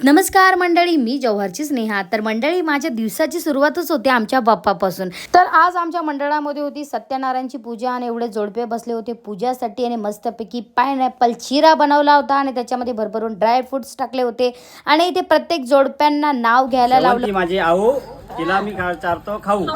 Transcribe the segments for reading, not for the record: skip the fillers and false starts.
नमस्कार मंडळी, मी जव्हारची स्नेहा. तर मंडळी, माझ्या दिवसाची सुरुवातच होते आमच्या बाप्पापासून. तर आज आमच्या मंडळामध्ये होती सत्यनारायणची पूजा आणि एवढे जोडपे बसले होते पूजासाठी आणि मस्तपैकी पायनॅपल चिरा बनवला होता आणि त्याच्यामध्ये भरभरून ड्राय फ्रुट्स टाकले होते आणि इथे प्रत्येक जोडप्यांना नाव घ्यायला लावलं. माझी आऊ तिला मी चारतो खाऊ.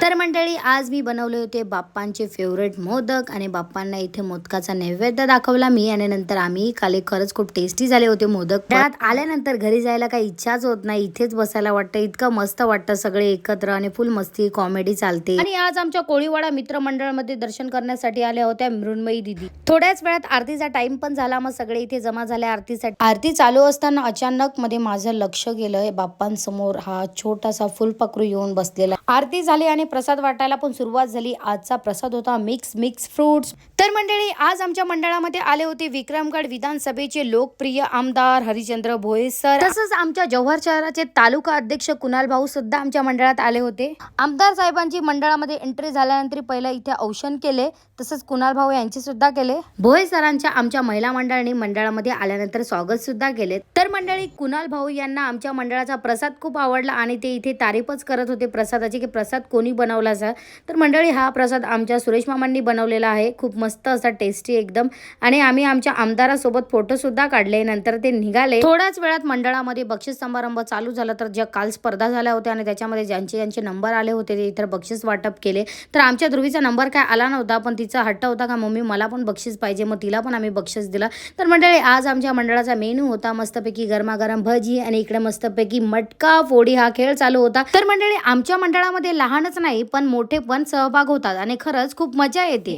तर मंडळी, आज मी बनवले होते बाप्पांचे फेवरेट मोदक आणि बाप्पांना इथे मोदकाचा नैवेद्य दाखवला मी आणि नंतर आम्ही खाले. खरंच खूप टेस्टी झाले होते मोदक. त्यात आल्यानंतर घरी जायला काही इच्छाच होत नाही, इथेच बसायला वाटतं. इतकं मस्त वाटतं सगळे एकत्र आणि फुल मस्ती कॉमेडी चालते. आणि आज आमच्या कोळीवाडा मित्रमंडळामध्ये दर्शन करण्यासाठी आल्या होत्या मृण्मयी दिदी. थोड्याच वेळात आरतीचा टाइम पण झाला, मग सगळे इथे जमा झाले आरतीसाठी. आरती चालू असताना अचानक मध्ये माझं लक्ष गेलं बाप्पांसमोर हा छोटासा फुलपाखरू येऊन बसलेला. आरती झाली आणि प्रसाद वाटायला पण सुरुवात झाली. आजचा प्रसाद होता मिक्स फ्रुट्स. तर मंडळी, आज आमच्या मंडळामध्ये आले होते विक्रमगड विधानसभेचे लोकप्रिय आमदार हरिचंद्र भोये सर. तसंच आमच्या जव्हार शहराचे तालुका अध्यक्ष कुणाल भाऊ सुद्धा आमच्या मंडळात आले होते. आमदार साहेबांची मंडळामध्ये एंट्री झाल्यानंतर पहिला इथे औक्षण केले, तसंच कुणाल भाऊ यांचे सुद्धा केले. भोये सरांच्या आमच्या महिला मंडळाने मंडळामध्ये आल्यानंतर स्वागत सुद्धा केले. तर मंडळी, कुणाल भाऊ यांना आमच्या मंडळाचा प्रसाद खूप आवडला आणि ते इथे तारीफच करत होते प्रसादाची, की प्रसाद कोणी बनवला असा. तर मंडळी, हा प्रसाद आमच्या सुरेश मामांनी बनवलेला आहे. खूप मस्त असा टेस्टी एकदम. आणि आम्ही आमच्या आमदारासोबत फोटो सुद्धा काढले. नंतर ते निघाले. थोड्याच वेळात मंडळामध्ये बक्षीस समारंभ चालू झाला. तर ज्या काल स्पर्धा झाल्या होत्या आणि त्याच्यामध्ये ज्यांचे नंबर आले होते ते इतर बक्षीस वाटप केले. तर आमच्या ध्रुवीचा नंबर काय आला नव्हता, पण तिचा हट्ट होता का मम्मी मला पण बक्षीस पाहिजे, मग तिला पण आम्ही बक्षीस दिला. तर मंडळी, आज आमच्या मंडळाचा मेनू होता मस्तपैकी गरमागरम भजी आणि इकडे मस्तपैकी मटका फोडी हा खेळ चालू होता. तर मंडळी, आमच्या मंडळामध्ये लहानच नाही पण मोठे पण सहभाग होतात आणि खरंच खूप मजा येते.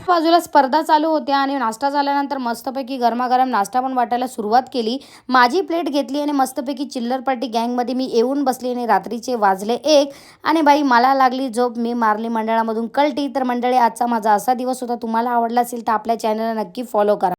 बाजूला स्पर्धा चालू होत्या आणि नाश्ता झाल्यानंतर मस्तपैकी गरमागरम नाश्ता पण वाटायला सुरुवात केली. माझी प्लेट घेतली आणि मस्तपैकी चिल्लर पार्टी गँगमध्ये मी येऊन बसली आणि रात्रीचे वाजले 1 आणि बाई मला लागली झोप. मी मारली मंडळामधून कल्टी. तर मंडळी, आजचा माझा असा दिवस होता. तुम्हाला आवडला असेल तर आपल्या चॅनलला नक्की फॉलो करा.